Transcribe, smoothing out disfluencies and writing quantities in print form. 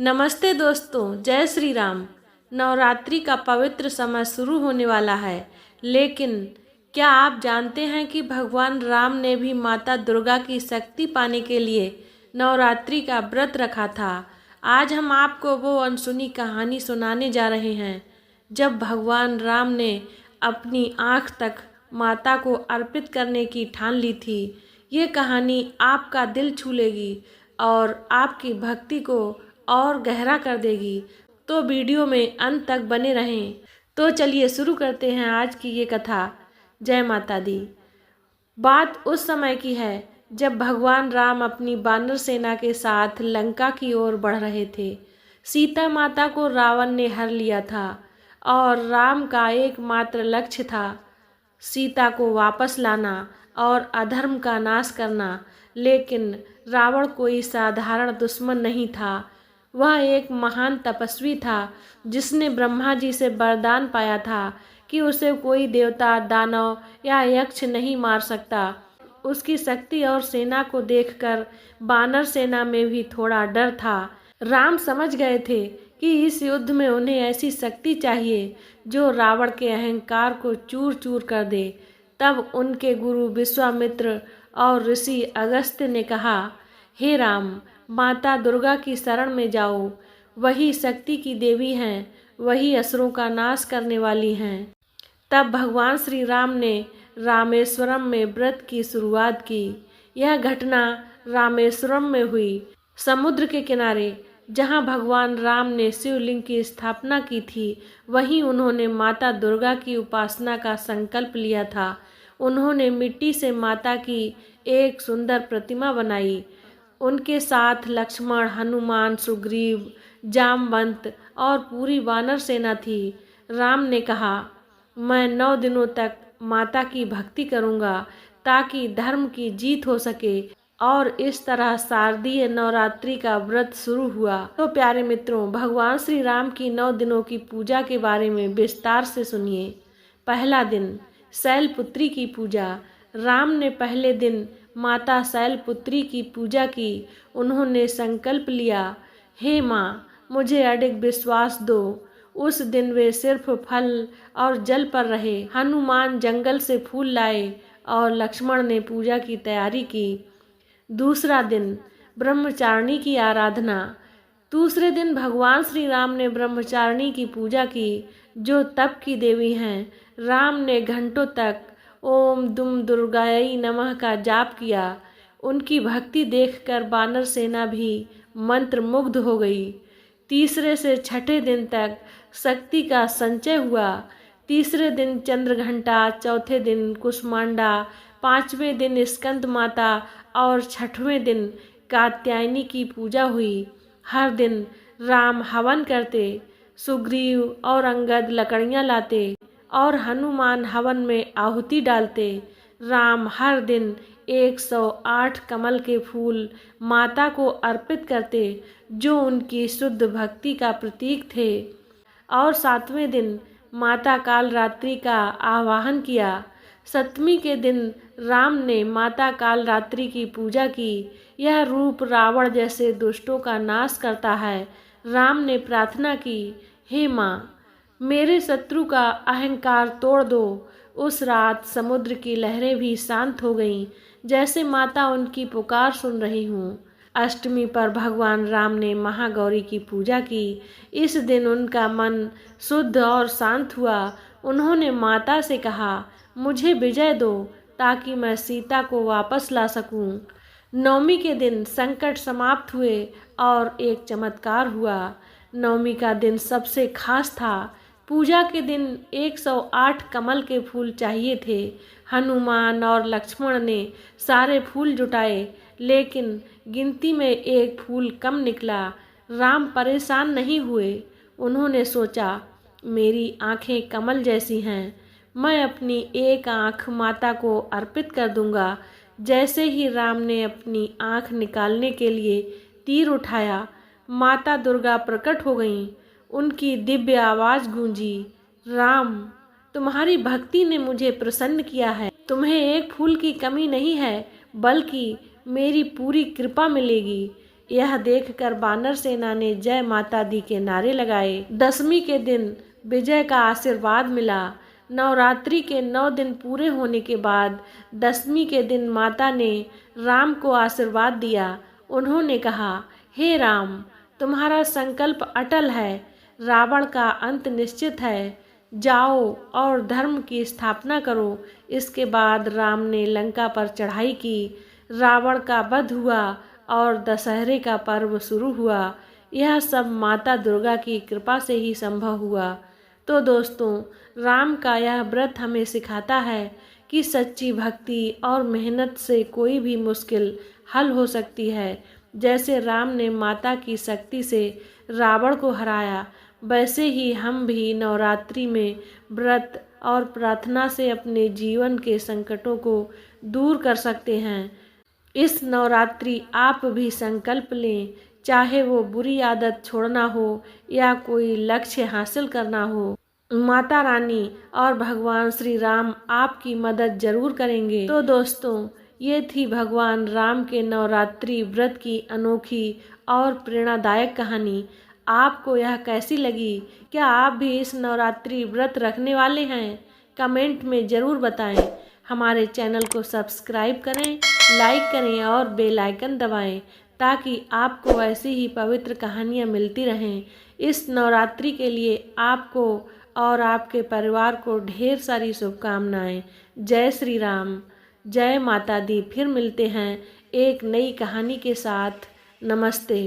नमस्ते दोस्तों, जय श्री राम। नवरात्रि का पवित्र समय शुरू होने वाला है, लेकिन क्या आप जानते हैं कि भगवान राम ने भी माता दुर्गा की शक्ति पाने के लिए नवरात्रि का व्रत रखा था। आज हम आपको वो अनसुनी कहानी सुनाने जा रहे हैं, जब भगवान राम ने अपनी आँख तक माता को अर्पित करने की ठान ली थी। ये कहानी आपका दिल छू लेगी और आपकी भक्ति को और गहरा कर देगी, तो वीडियो में अंत तक बने रहें। तो चलिए शुरू करते हैं आज की ये कथा। जय माता दी। बात उस समय की है जब भगवान राम अपनी वानर सेना के साथ लंका की ओर बढ़ रहे थे। सीता माता को रावण ने हर लिया था और राम का एकमात्र लक्ष्य था सीता को वापस लाना और अधर्म का नाश करना। लेकिन रावण कोई साधारण दुश्मन नहीं था, वह एक महान तपस्वी था जिसने ब्रह्मा जी से वरदान पाया था कि उसे कोई देवता, दानव या यक्ष नहीं मार सकता। उसकी शक्ति और सेना को देखकर वानर सेना में भी थोड़ा डर था। राम समझ गए थे कि इस युद्ध में उन्हें ऐसी शक्ति चाहिए जो रावण के अहंकार को चूर चूर कर दे। तब उनके गुरु विश्वामित्र और ऋषि अगस्त्य ने कहा, हे राम, माता दुर्गा की शरण में जाओ। वही शक्ति की देवी हैं, वही असुरों का नाश करने वाली हैं। तब भगवान श्री राम ने रामेश्वरम में व्रत की शुरुआत की। यह घटना रामेश्वरम में हुई, समुद्र के किनारे। जहाँ भगवान राम ने शिवलिंग की स्थापना की थी, वहीं उन्होंने माता दुर्गा की उपासना का संकल्प लिया था। उन्होंने मिट्टी से माता की एक सुंदर प्रतिमा बनाई। उनके साथ लक्ष्मण, हनुमान, सुग्रीव, जामवंत और पूरी वानर सेना थी। राम ने कहा, मैं 9 दिनों तक माता की भक्ति करूंगा ताकि धर्म की जीत हो सके। और इस तरह शारदीय नवरात्रि का व्रत शुरू हुआ। तो प्यारे मित्रों, भगवान श्री राम की 9 दिनों की पूजा के बारे में विस्तार से सुनिए। पहला दिन, शैलपुत्री की पूजा। राम ने पहले दिन माता शैलपुत्री की पूजा की। उन्होंने संकल्प लिया, हे माँ, मुझे अडिग विश्वास दो। उस दिन वे सिर्फ फल और जल पर रहे। हनुमान जंगल से फूल लाए और लक्ष्मण ने पूजा की तैयारी की। दूसरा दिन, ब्रह्मचारिणी की आराधना। दूसरे दिन भगवान श्री राम ने ब्रह्मचारिणी की पूजा की, जो तप की देवी हैं। राम ने घंटों तक ओम दुम दुर्गायै नमः का जाप किया। उनकी भक्ति देखकर वानर सेना भी मंत्र मुग्ध हो गई। तीसरे से छठे दिन तक शक्ति का संचय हुआ। तीसरे दिन चंद्रघंटा, चौथे दिन कुष्मांडा, पांचवें दिन स्कंद माता और छठवें दिन कात्यायनी की पूजा हुई। हर दिन राम हवन करते, सुग्रीव और अंगद लकड़ियाँ लाते और हनुमान हवन में आहुति डालते। राम हर दिन 108 कमल के फूल माता को अर्पित करते, जो उनकी शुद्ध भक्ति का प्रतीक थे। और 7वें दिन माता कालरात्रि का आवाहन किया। 7वीं के दिन राम ने माता कालरात्रि की पूजा की। यह रूप रावण जैसे दुष्टों का नाश करता है। राम ने प्रार्थना की, हे माँ, मेरे शत्रु का अहंकार तोड़ दो। उस रात समुद्र की लहरें भी शांत हो गईं, जैसे माता उनकी पुकार सुन रही हूँ। अष्टमी पर भगवान राम ने महागौरी की पूजा की। इस दिन उनका मन शुद्ध और शांत हुआ। उन्होंने माता से कहा, मुझे विजय दो ताकि मैं सीता को वापस ला सकूं। 9वीं के दिन संकट समाप्त हुए और एक चमत्कार हुआ। 9वीं का दिन सबसे खास था। पूजा के दिन 108 कमल के फूल चाहिए थे। हनुमान और लक्ष्मण ने सारे फूल जुटाए, लेकिन गिनती में एक फूल कम निकला। राम परेशान नहीं हुए। उन्होंने सोचा, मेरी आँखें कमल जैसी हैं, मैं अपनी एक आँख माता को अर्पित कर दूंगा। जैसे ही राम ने अपनी आँख निकालने के लिए तीर उठाया, माता दुर्गा प्रकट हो गईं। उनकी दिव्य आवाज़ गूंजी, राम, तुम्हारी भक्ति ने मुझे प्रसन्न किया है। तुम्हें एक फूल की कमी नहीं है, बल्कि मेरी पूरी कृपा मिलेगी। यह देखकर वानर सेना ने जय माता दी के नारे लगाए। दशमी के दिन विजय का आशीर्वाद मिला। नवरात्रि के 9 दिन पूरे होने के बाद दशमी के दिन माता ने राम को आशीर्वाद दिया। उन्होंने कहा, हे राम, तुम्हारा संकल्प अटल है, रावण का अंत निश्चित है, जाओ और धर्म की स्थापना करो। इसके बाद राम ने लंका पर चढ़ाई की, रावण का वध हुआ और दशहरे का पर्व शुरू हुआ। यह सब माता दुर्गा की कृपा से ही संभव हुआ। तो दोस्तों, राम का यह व्रत हमें सिखाता है कि सच्ची भक्ति और मेहनत से कोई भी मुश्किल हल हो सकती है। जैसे राम ने माता की शक्ति से रावण को हराया, वैसे ही हम भी नवरात्रि में व्रत और प्रार्थना से अपने जीवन के संकटों को दूर कर सकते हैं। इस नवरात्रि आप भी संकल्प लें, चाहे वो बुरी आदत छोड़ना हो या कोई लक्ष्य हासिल करना हो, माता रानी और भगवान श्री राम आपकी मदद जरूर करेंगे। तो दोस्तों, ये थी भगवान राम के नवरात्रि व्रत की अनोखी और प्रेरणादायक कहानी। आपको यह कैसी लगी? क्या आप भी इस नवरात्रि व्रत रखने वाले हैं? कमेंट में ज़रूर बताएं। हमारे चैनल को सब्सक्राइब करें, लाइक करें और बेल आइकन दबाएं ताकि आपको ऐसी ही पवित्र कहानियाँ मिलती रहें। इस नवरात्रि के लिए आपको और आपके परिवार को ढेर सारी शुभकामनाएं। जय श्री राम, जय माता दी। फिर मिलते हैं एक नई कहानी के साथ। नमस्ते।